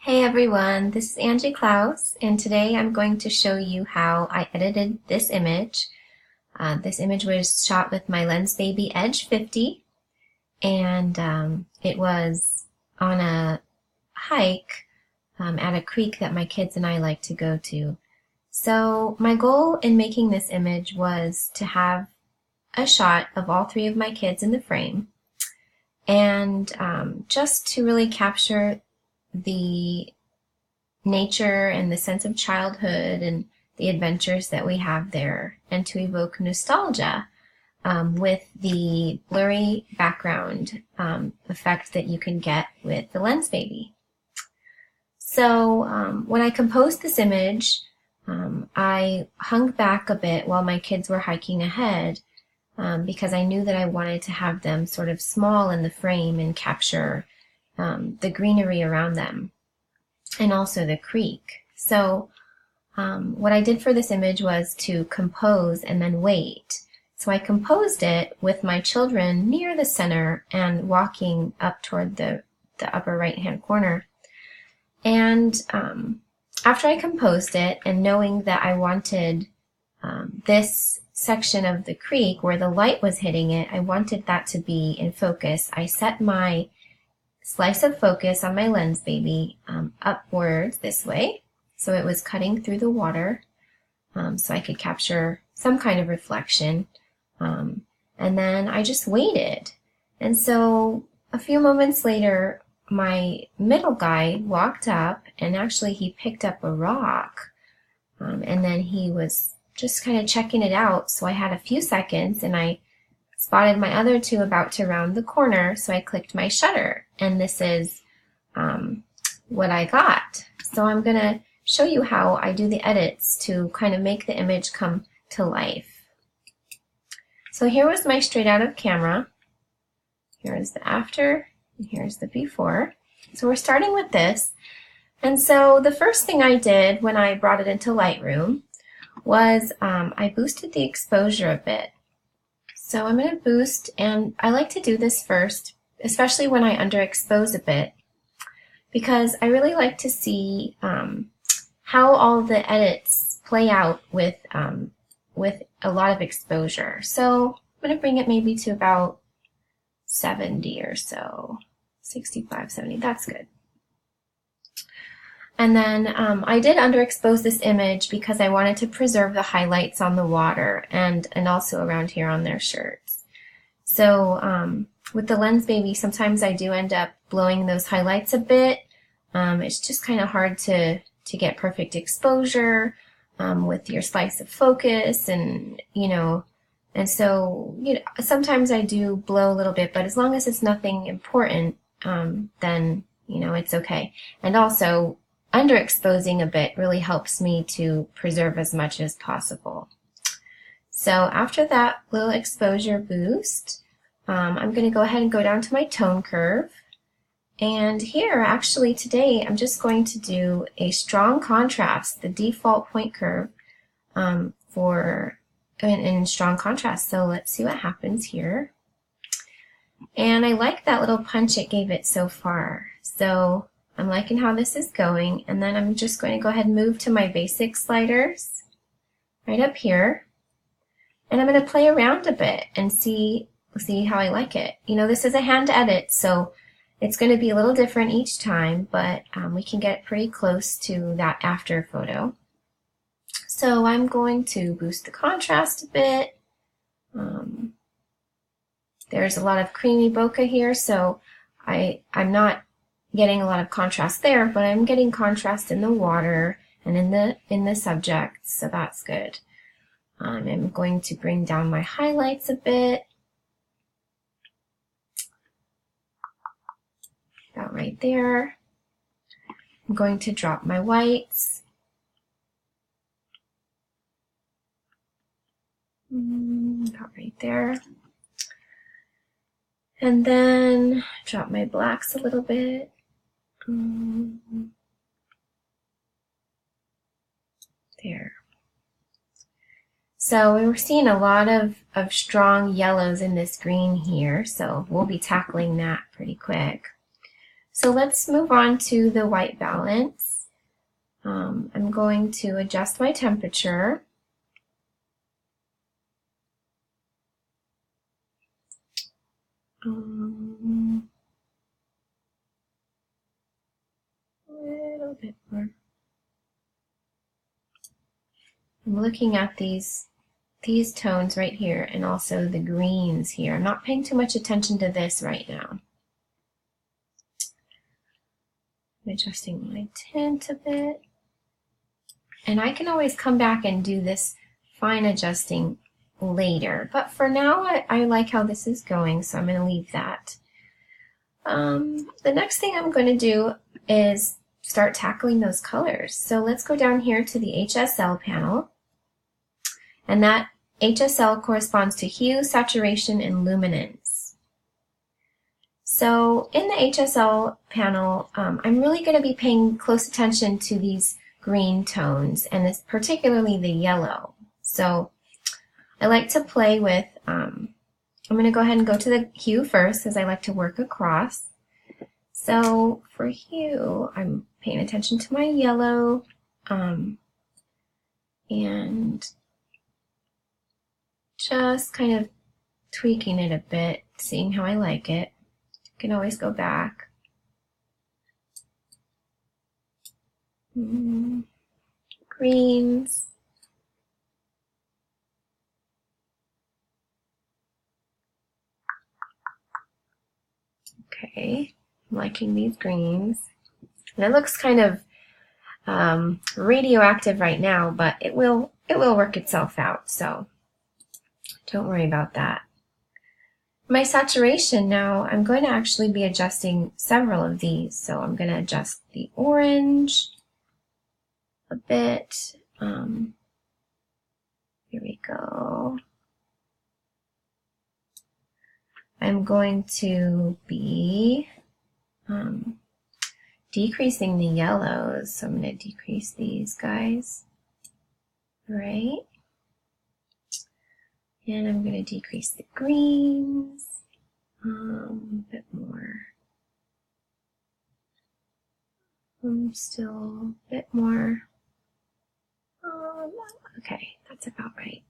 Hey everyone, this is Angie Klaus, and today I'm going to show you how I edited this image. This image was shot with my Lensbaby Edge 50, and it was on a hike at a creek that my kids and I like to go to. So my goal in making this image was to have a shot of all three of my kids in the frame, and just to really capture the nature and the sense of childhood and the adventures that we have there, and to evoke nostalgia with the blurry background effect that you can get with the Lensbaby. So when I composed this image, I hung back a bit while my kids were hiking ahead because I knew that I wanted to have them sort of small in the frame and capture the greenery around them and also the creek. So what I did for this image was to compose and then wait. So I composed it with my children near the center and walking up toward the upper right hand corner. And after I composed it, and knowing that I wanted this section of the creek where the light was hitting it, I wanted that to be in focus. I set my slice of focus on my Lensbaby upwards this way, so it was cutting through the water, so I could capture some kind of reflection. And then I just waited. And so a few moments later, my middle guy walked up, and actually he picked up a rock, and then he was just kind of checking it out. So I had a few seconds, and I spotted my other two about to round the corner, so I clicked my shutter, and this is what I got. So I'm going to show you how I do the edits to kind of make the image come to life. So here was my straight out of camera. Here's the after, and here's the before. So we're starting with this. And so the first thing I did when I brought it into Lightroom was I boosted the exposure a bit. So I'm going to boost, and I like to do this first, especially when I underexpose a bit, because I really like to see how all the edits play out with a lot of exposure. So I'm going to bring it maybe to about 70 or so, 65, 70, that's good. And then I did underexpose this image because I wanted to preserve the highlights on the water and also around here on their shirts. So with the Lensbaby, sometimes I do end up blowing those highlights a bit. It's just kind of hard to get perfect exposure with your slice of focus, and so sometimes I do blow a little bit, but as long as it's nothing important, then it's okay. And also, underexposing a bit really helps me to preserve as much as possible. So after that little exposure boost, I'm going to go ahead and go down to my tone curve. And here, actually today, I'm just going to do a strong contrast, the default point curve in strong contrast. So let's see what happens here. And I like that little punch it gave it so far. So I'm liking how this is going, and then I'm just going to go ahead and move to my basic sliders right up here, and I'm going to play around a bit and see how I like it. This is a hand edit, so it's going to be a little different each time, but we can get pretty close to that after photo. So I'm going to boost the contrast a bit. There's a lot of creamy bokeh here, so I'm not getting a lot of contrast there, but I'm getting contrast in the water and in the subject, so that's good. I'm going to bring down my highlights a bit, about right there. I'm going to drop my whites. About right there. And then drop my blacks a little bit. There. So we were seeing a lot of strong yellows in this green here, so we'll be tackling that pretty quick. So let's move on to the white balance. I'm going to adjust my temperature. A little bit more. I'm looking at these tones right here and also the greens here. I'm not paying too much attention to this right now. I'm adjusting my tint a bit. And I can always come back and do this fine adjusting later. But for now, I like how this is going, so I'm going to leave that. The next thing I'm going to do is start tackling those colors. So let's go down here to the HSL panel. And that HSL corresponds to hue, saturation, and luminance. So in the HSL panel, I'm really going to be paying close attention to these green tones, and it's particularly the yellow. So I like to play with, I'm going to go ahead and go to the hue first, as I like to work across. So for hue, I'm paying attention to my yellow, and just kind of tweaking it a bit, seeing how I like it. You can always go back. Greens. Okay, I'm liking these greens. And it looks kind of radioactive right now, but it will work itself out, so don't worry about that. My saturation now, I'm going to actually be adjusting several of these. So I'm going to adjust the orange a bit. Here we go. I'm going to be decreasing the yellows. So I'm going to decrease these guys. Right. And I'm going to decrease the greens a bit more. Still a bit more. Okay, that's about right.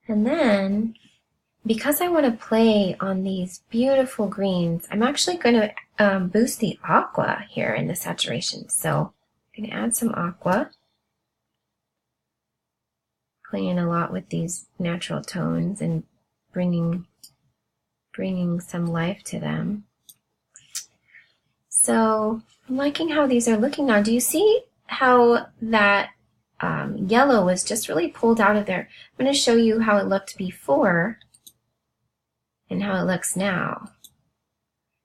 And then, because I want to play on these beautiful greens, I'm actually going to boost the aqua here in the saturation. So I'm going to add some aqua. Playing a lot with these natural tones and bringing some life to them. So I'm liking how these are looking now. Do you see how that yellow was just really pulled out of there? I'm going to show you how it looked before and how it looks now.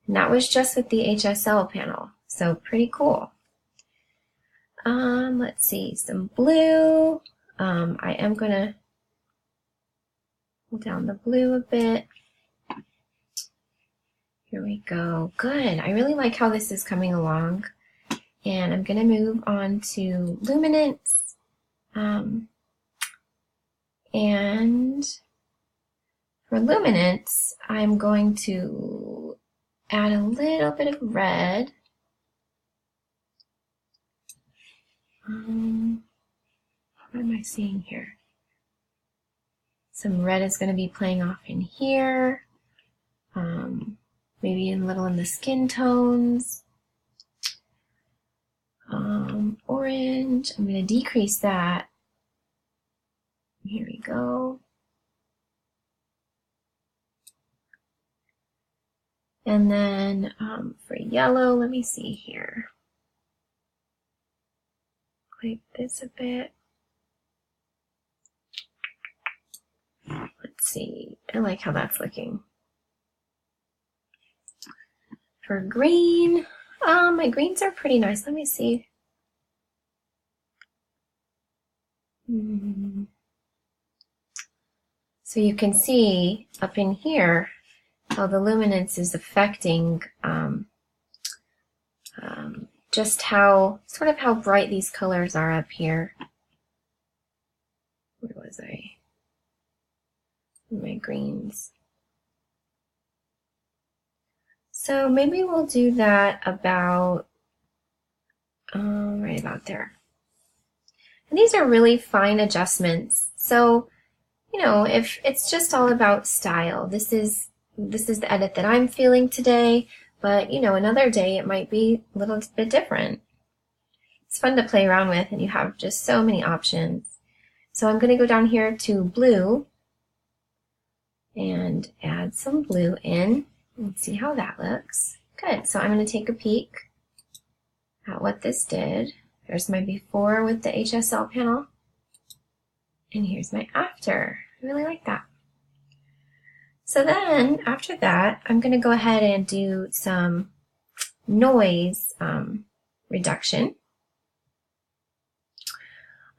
And that was just with the HSL panel. So pretty cool. Let's see, some blue. I am going to pull down the blue a bit. Here we go. Good. I really like how this is coming along. And I'm going to move on to luminance. And for luminance, I'm going to add a little bit of red. What am I seeing here? Some red is going to be playing off in here. Maybe a little in the skin tones. Orange, I'm going to decrease that. Here we go. And then for yellow, let me see here. Like this a bit. Let's see. I like how that's looking. For green, my greens are pretty nice. Let me see. So you can see up in here how the luminance is affecting just how bright these colors are up here. Where was I? My greens. So maybe we'll do that about right about there. And these are really fine adjustments. So, you know, if it's just all about style, this is the edit that I'm feeling today, but you know, another day it might be a little bit different. It's fun to play around with, and you have just so many options. So I'm going to go down here to blue and add some blue in and see how that looks. Good. So I'm going to take a peek at what this did. There's my before with the HSL panel, and here's my after. I really like that. So then after that, I'm going to go ahead and do some noise reduction.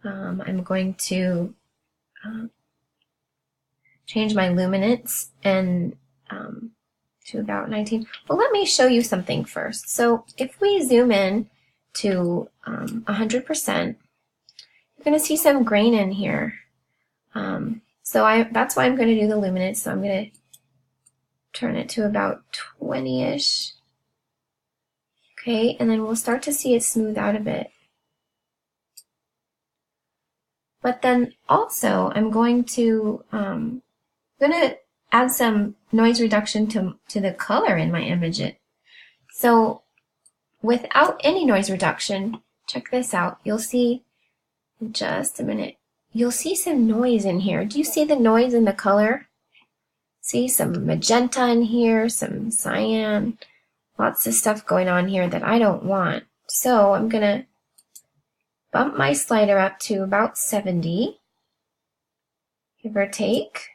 I'm going to change my luminance and to about 19. Well, let me show you something first. So if we zoom in to 100%, you're going to see some grain in here. So that's why I'm going to do the luminance. So I'm going to turn it to about 20-ish. Okay, and then we'll start to see it smooth out a bit. But then also I'm going to add some noise reduction to the color in my image. So without any noise reduction, check this out. You'll see in just a minute. You'll see some noise in here. Do you see the noise in the color? See some magenta in here, some cyan, lots of stuff going on here that I don't want. So I'm gonna bump my slider up to about 70, give or take.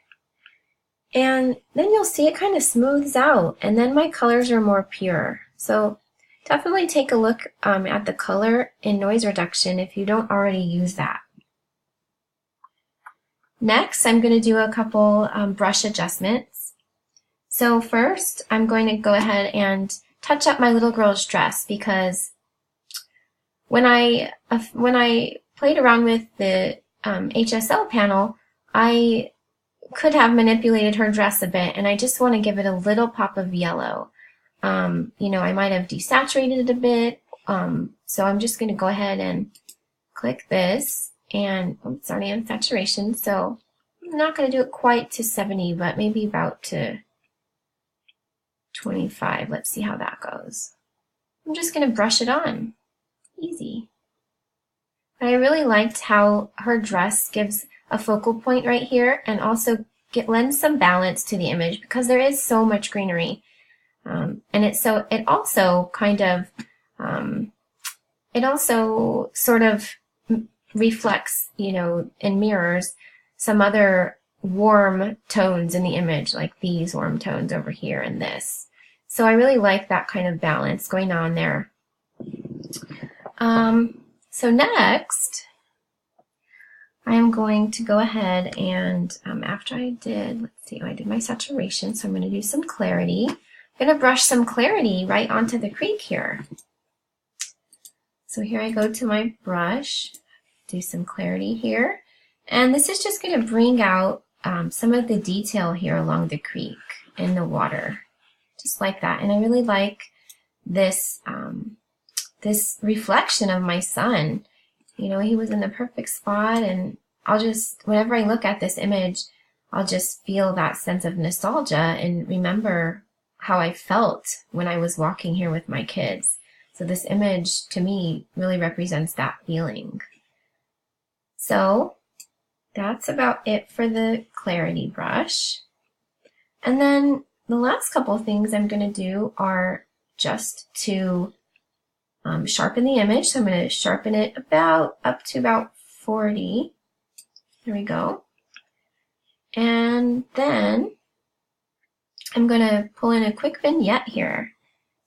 And then you'll see it kind of smooths out, and then my colors are more pure. So definitely take a look at the color in noise reduction if you don't already use that. Next, I'm going to do a couple brush adjustments. So first, I'm going to go ahead and touch up my little girl's dress, because when I played around with the HSL panel, I could have manipulated her dress a bit, and I just want to give it a little pop of yellow. You know, I might have desaturated it a bit, so I'm just going to go ahead and click this, and it's already in saturation, so I'm not going to do it quite to 70, but maybe about to 25. Let's see how that goes. I'm just going to brush it on. Easy. But I really liked how her dress gives a focal point right here, and also lends some balance to the image, because there is so much greenery, and it also sort of reflects, you know, and mirrors some other warm tones in the image, like these warm tones over here and this. So I really like that kind of balance going on there. So next, I am going to go ahead and after I did my saturation, so I'm going to do some clarity. I'm going to brush some clarity right onto the creek here. So here I go to my brush, do some clarity here, and this is just going to bring out some of the detail here along the creek in the water, just like that. And I really like this this reflection of my son. You know, he was in the perfect spot, and whenever I look at this image, I'll just feel that sense of nostalgia and remember how I felt when I was walking here with my kids. So this image, to me, really represents that feeling. So that's about it for the clarity brush. And then the last couple of things I'm going to do are just to sharpen the image. So I'm going to sharpen it up to about 40. There we go. And then I'm going to pull in a quick vignette here.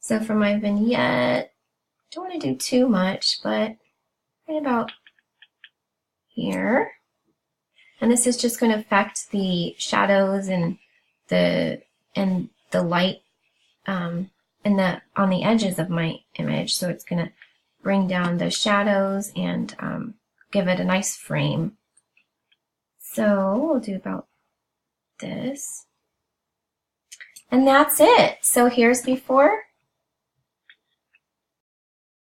So for my vignette, don't want to do too much, but right about here. And this is just going to affect the shadows and the light on the edges of my image. So it's going to bring down the shadows and give it a nice frame. So we'll do about this. And that's it. So here's before